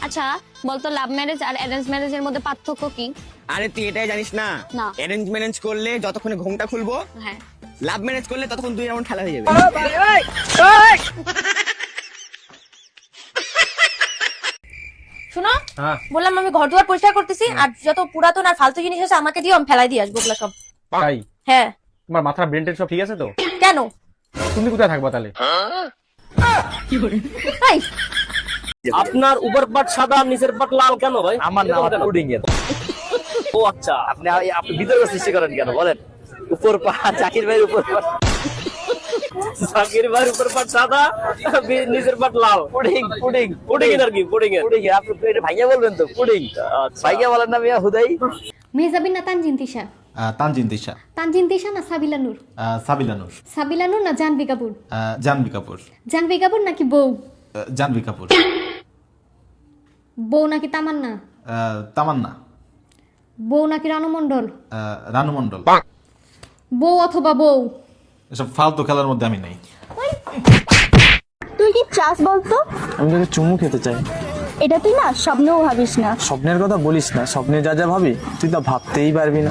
আচ্ছা বলতো love marriage আর arrange ম্যারেজের মধ্যে পার্থক্য কি? আরে তুই এটাই জানিস না? না। অ্যারেঞ্জ ম্যারেজ করলে যতক্ষণে ঘুমটা খুলবো, হ্যাঁ। লাভ ম্যারেজ করলে ততক্ষণ দুই রাউন্ড খেলা হয়ে যাবে। শোনো, বললাম আমি ঘর দুয়ার পরিষ্কার করতেছি, আর যত পুরাতন আর ফালতু জিনিস আছে আমাকে দিও, আমি ফেলাই দিয়ে আসবো ওগুলা সব। তাই? হ্যাঁ। তোমার মাথার ব্রেন টেন সব ঠিক আছে তো? কেন? তুমি কোথায় থাকবা তাহলে? এই, আপনার উপর পাট সাদা নিচের পাট লাল কেন ভাই? আমার নাম পুডিং এর। ও আচ্ছা, আপনি বিতর্ক সৃষ্টি করেন কেন বলেন? উপর পা জাকির ভাইয়ের উপর পা জাকির ভাইয়ের উপর পাট সাদা, নিচের পাট লাল। পুডিং পুডিং পুডিং এর কি? পুডিং এর পুডিং আপনি এটা ভাইয়া বলবেন তো পুডিং। ভাইয়া বলেন না মিয়া হুদাই। মেহজাবিন না তানজিন তিশা? তানজিন তিশা। তানজিন তিশা না সাবিলা নূর? সাবিলা নূর। সাবিলা নূর না জাহ্নবী কাপুর? জাহ্নবী কাপুর। জাহ্নবী কাপুর নাকি বউ? জাহ্নবী কাপুর। বউ নাকি তামান্না? তামান্না। বউ নাকি রানু মণ্ডল? রানু মণ্ডল। বউ অথবা বউ? এসব ফালতু খেলার মধ্যে আমি নাই। তুই কি চাস বলতো? আমি তোকে চুমু খেতে চাই। এটা তুই না স্বপ্নেও ভাবিস না। স্বপ্নের কথা বলিস না, স্বপ্নে যা যা ভাবি তুই তা ভাবতেই পারবি না।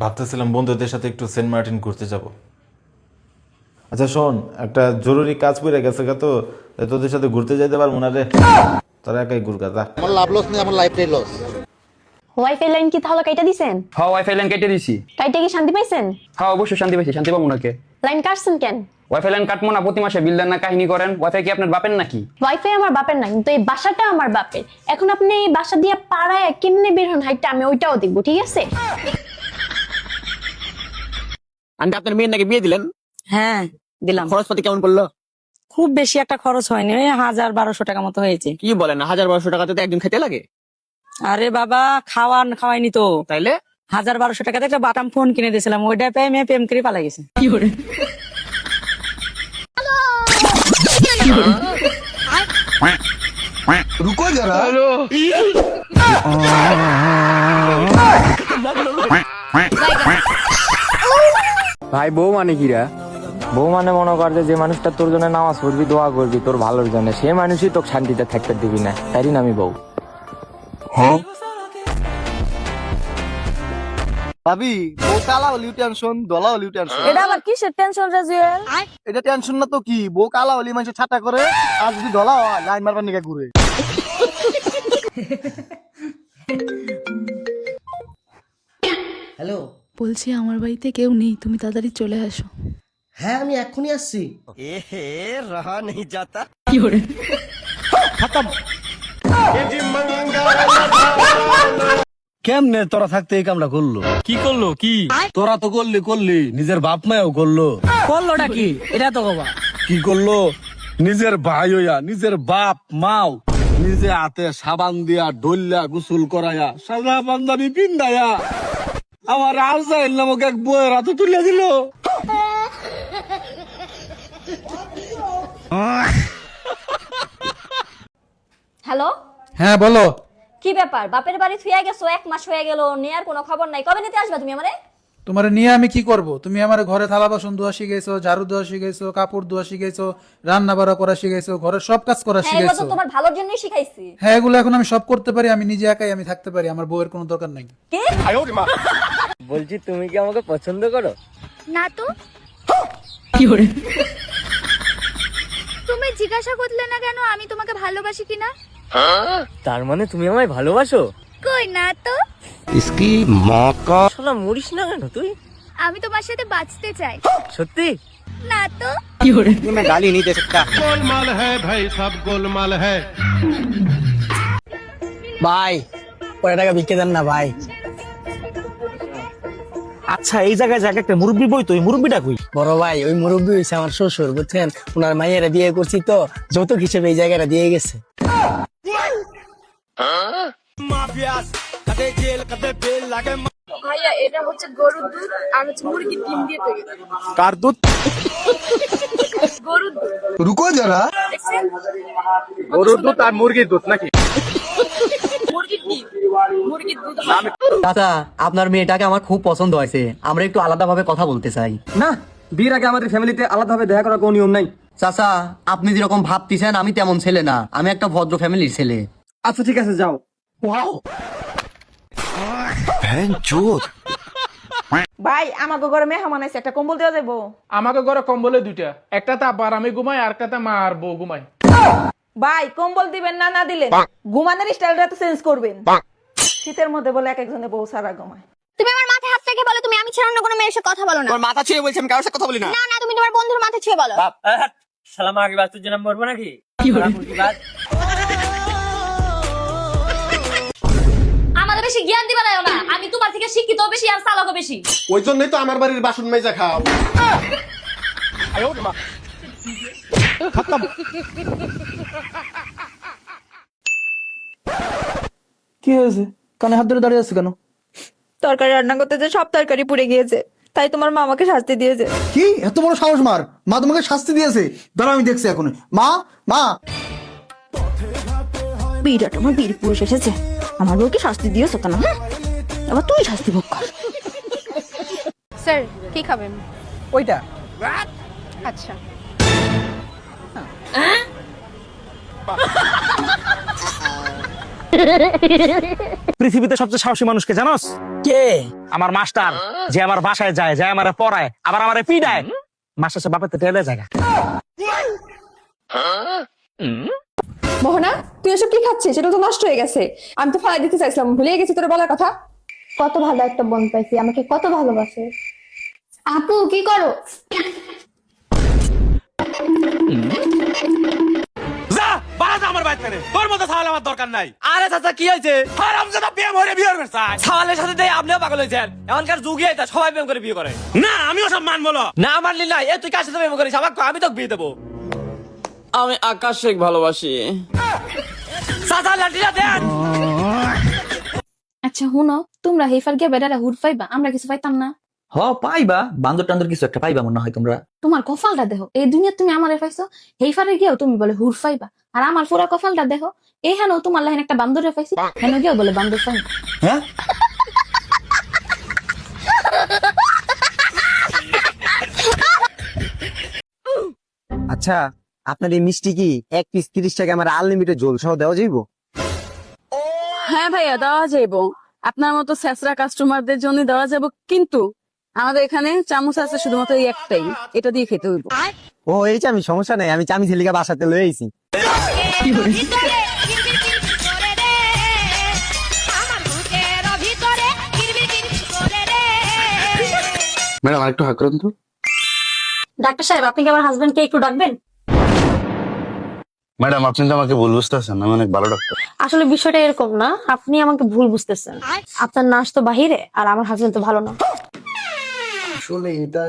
ভাবতেছিলাম বন্ধুদের সাথে একটু সেন্ট মার্টিন ঘুরতে যাব। আচ্ছা শোন, একটা জরুরি কাজ পড়ে গেছে তো, তোদের সাথে ঘুরতে যেতে পারবো না রে। তোরা একাই ঘুরগা যা। আমার লাভ লস নেই, আমার লাইফটাই লস। ওয়াইফাই লাইন কি তাহলে কাইটা দিছেন? হ্যাঁ, ওয়াইফাই লাইন কেটে দিছি। কাইটা কি শান্তি পাইছেন? হ্যাঁ, অবশ্যই শান্তি পাইছি। শান্তি পাবো নাকি? লাইন কাটছেন কেন? ওয়াইফাই লাইন কাটবো না? প্রতি মাসে বিল দেন না, কাহিনী করেন। ওয়াইফাই কি আপনার বাপের নাকি? ওয়াইফাই আমার বাপের না, কিন্তু এই বাসাটা আমার বাপের। এখন আপনি এই বাসা দিয়ে পাড়ায় কেমনে বের হন হাইটটা আমি ওইটাও দেখবো, ঠিক আছে? আন্টি আপনার মেয়ের নাকি বিয়ে দিলেন? হ্যাঁ দিলাম। খরচপাতি কেমন পড়লো? খুব বেশি একটা খরচ হয়নি, ওই 1000-1200 টাকা মতো হয়েছে। কি বলেন, 1000-1200 টাকাতে তো একদিন খেতে লাগে। আরে বাবা, খাওয়াইনি তো। তাইলে 1000-1200 টাকাতে একটা বাটাম ফোন কিনে দিয়েছিলাম, ওইটা পেয়ে মেয়ে প্রেম করে পালা গেছে। রুকো যারা। ভাই বউ মানে কিরা? বউ মানে মনে কর যে মানুষটা তোর জন্য নামাজ পড়বি, দোয়া করবি তোর ভালোর জন্য, সে মানুষই তোকে শান্তিতে থাকতে দিবি না, তারই নামই বউ। ভাবি, বউ কালা হলিও টেনশন, দলা হলিও টেনশন। এটা আবার কিসের টেনশন রে জুয়েল? এটা টেনশন না তো কি, বউ কালা হলি মানুষ ছাটা করে, আর যদি দলা হয় লাইন মারবার নিকা ঘুরে। হ্যালো, বলছি আমার বাড়িতে কেউ নেই, তুমি তাড়াতাড়ি চলে আসো। হ্যাঁ আমি এক্ষুনি আসছি। রহা নেই যাতা। কেমনে তোরা থাকতে এই কামটা করলো? কি করলো? কি তোরা তো করলি নিজের বাপ মাও করলো। করলোটা কি এটা তো বাবা? কি করলো? নিজের ভাই হইয়া নিজের বাপ মাও নিজে হাতে সাবান দিয়া ডলিয়া গোসল করায়া সাদা পাঞ্জাবি পিন্দায়া আমার আরজাইল নামক এক বইয়ের হাতে তুলে দিল। হ্যালো, হ্যাঁ বলো। কি ব্যাপার? বাপের বাড়ি থুইয়া গেছো, 1 মাস হয়ে গেল, নেয়ার কোনো খবর নাই। কবে নিতে আসবে তুমি আমারে? তোমার নিয়ে আমি কি করব? তুমি আমার ঘরে থালা বাসন ধোয়া শিখাইছো, ঝাড়ু দেওয়া শিখাইছো, কাপড় ধোয়া শিখাইছো, রান্না বাড়া করা শিখাইছো, ঘরের সব কাজ করা হ্যাঁ, এগুলো তো শিখাইছো। তোমার ভালোর জন্যই শিখাইছি। হ্যাঁ এগুলো এখন আমি সব করতে পারি, আমি নিজে একাই আমি থাকতে পারি, আমার বউয়ের কোনো দরকার নাই। কি? বলছি তুমি কি আমাকে পছন্দ করো? না তো। তুমি জিজ্ঞাসা করলে না কেন আমি তোমাকে ভালোবাসি কিনা? তার মানে তুমি আমায় ভালোবাসো? কই না তো। ইসকি মাকা। শোনা মরিস না কেন তুই? আমি তোমার সাথে বাঁচতে চাই। সত্যি? না তো। मैं गाली नहीं दे सकता। গোলমাল হ্যাঁ ভাই, সব গোলমাল হ্যাঁ। ভাই 50 টাকা ভিক্ষে দেন না ভাই। আচ্ছা, এই জায়গায় জায়গা একটা মুরব্বি বই, তো এই মুরব্বিটা কই? বড় ভাই ওই মুরব্বী হইছে আমার শ্বশুর, বুঝছেন? ওনার মাইয়েরা বিয়ে করছি তো, যৌতুক হিসেবে এই জায়গাটা দিয়ে গেছে। ভাইয়া এটা হচ্ছে গরুর দুধ আর হচ্ছে মুরগির ডিম দিয়ে তৈরি। কার দুধ? গরুর দুধ। রুকো যারা। দেখছেন? গরুর দুধ আর মুরগির দুধ নাকি? মুরগির ডিম, মুরগির দুধ। দাদা আপনার মেয়েটাকে আমার খুব পছন্দ হয়েছে, আমরা একটু আলাদাভাবে কথা বলতে চাই। না, বিয়ের আগে আমাদের ফ্যামিলিতে আলাদাভাবে দেখা করার কোনো নিয়ম নাই। চাচা আপনি যেরকম ভাবতেছেন আমি তেমন ছেলে না, আমি একটা ভদ্র ফ্যামিলির ছেলে। আচ্ছা ঠিক আছে যাও। ভাই আমাকে ঘরে মেহমান আছে, একটা কম্বল দেওয়া যাবো? আমাকে ঘরে কম্বলে দুইটা, একটা তা আবার আমি ঘুমাই আর একটা মা আর বউ ঘুমাই। ভাই কম্বল দিবেন না না দিলেন ঘুমানোর স্টাইলটা তো চেঞ্জ করবেন। শীতের মধ্যে বলে এক একজনে বউ সারা ঘুমায়। তুমি আমার মাথায় হাত রেখে বলো তুমি আমি ছাড়া অন্য কোনো মেয়ের সাথে কথা বলো না। তোমার মাথা ছুঁয়ে বলছি আমি কারোর সাথে কথা বলি না। না না তুমি তোমার বন্ধুর মাথায় ছুঁয়ে বলো। সালাম আগে বাস্তুর জন্য মরবো নাকি? আমাদের বেশি জ্ঞান দিবা না, আমি তোমার থেকে শিক্ষিত বেশি আর চালাকও বেশি। ওই জন্যই তো আমার বাড়ির বাসন মেজা খাও। কি হয়েছে, কানে হাত ধরে দাঁড়িয়ে আছে কেন? তরকারি রান্না করতে যে সব তরকারি পুড়ে গিয়েছে, তাই তোমার মা আমাকে শাস্তি দিয়েছে। কি এত বড় সাহস মার, মা তোমাকে শাস্তি দিয়েছে? দাঁড়া আমি দেখছি এখন। মা মা বিরাট আমার বীর পুরুষ এসেছে, আমার বউকে শাস্তি দিয়েছো কেন? আবার তুই শাস্তি ভোগ কর। স্যার কি খাবেন? ওইটা আচ্ছা পৃথিবীতে সবচেয়ে সাহসী মানুষকে জানোস? কে? আমার মাস্টার, যে আমার বাসায় যায়, যে আমারে পড়ায়, আবার আমারে পিডায়। মাস্টার সে বাপেতে টেলে জায়গা। মোহনা তুই এসব কি খাচ্ছিস? সেটা তো নষ্ট হয়ে গেছে। আমি তো ফেলাই দিতে চাইছিলাম, ভুলে গেছি তোর বলার কথা। কত ভালো একটা বোন পাইছি, আমাকে কত ভালোবাসে। আপু কি করো? যা বাজ আমার বাইক করে, তোর মতো সাওয়াল আমার দরকার নাই। আরে চাচা কি হয়েছে? হারামজাদা প্রেম হয়ে বিয়ে করবে চাই। সাওয়ালের সাথে দেই আপনিও পাগল হয়েছেন। এখনকার যুগে এটা সবাই প্রেম করে বিয়ে করে। না আমিও সব মানবো না মানলি না। এ তুই কার সাথে প্রেম করিস? আমাকে আমি তোকে বিয়ে দেবো। আমি আকাশ শেখ ভালোবাসি। চাচা লাঠিটা দেন। আচ্ছা হুনো, তোমরা হেফার গিয়ে বেড়ারা হুর পাইবা, আমরা কিছু পাইতাম না? হ পাইবা, বান্দর টান্দর কিছু একটা পাইবা মনে হয় তোমরা। তোমার কপালটা দেখো, এই দুনিয়া তুমি আমারে পাইছো, হেফারে গিয়েও তুমি বলে হুর পাইবা। আর আমার পুরা কপালটা দেখো, এইখানেও তোমার লাইন একটা বান্দরে পাইছি, হেন গিয়েও বলে বান্দর পাইবা। হ্যাঁ আচ্ছা আপনার এই মিষ্টি কি 1 পিস 30 টাকা আমার আনলিমিটেড ঝোল সহ দেওয়া যাইবো? হ্যাঁ ভাইয়া দেওয়া যাইবো, আপনার মতো স্যাসরা কাস্টমারদের জন্য দেওয়া যাবে, কিন্তু আমাদের এখানে চামচ আছে শুধুমাত্র এই একটাই, এটা দিয়ে খেতে হইব। ও এই আমি সমস্যা নাই, আমি চামি ছেলেকে বাসাতে লয়ে আইছি। ম্যাডাম আরেকটু হাত করুন তো। ডাক্তার সাহেব আপনি কি আমার হাজবেন্ডকে একটু ডাকবেন? ম্যাডাম আপনি তো আমাকে ভুল বুঝতেছেন, আমি অনেক ভালো ডাক্তার। আসলে বিষয়টা এরকম না, আপনি আমাকে ভুল বুঝতেছেন। আপনার নার্স তো বাহিরে আর আমার হাজবেন্ড তো ভালো না। আসলে এটা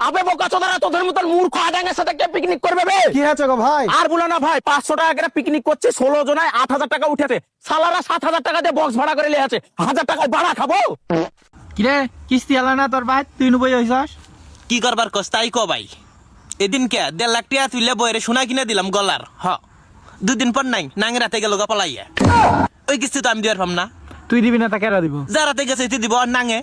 আবে বোকা চোদারা, তোদের মতন মূর্খ আদাঙ্গের সাথে কে পিকনিক করবে বে? কি হয়েছে গো ভাই? আর বলো না ভাই, 500 টাকা করে পিকনিক করছে, 16 জনায় 8000 টাকা উঠেছে। সালারা 7000 টাকা দিয়ে বক্স ভাড়া করে লিয়ে আছে, 1000 টাকায় ভাড়া খাবো। কিরে কিস্তি আলা না তোর ভাই, তুই নবই হইছস? কি করবার কস্তাই ক ভাই, এদিন কে 1.5 লাখ টাকা তুইলে বইরে সোনা কিনে দিলাম গলার। হ 2 দিন পর নাই নাঙ্গে রাতে গেল গা পলাইয়া। ওই কিস্তি তো আমি দিবার পাম না। তুই দিবি না তা কেরা দিব? যারাতে গেছে দিব আর নাঙ্গে।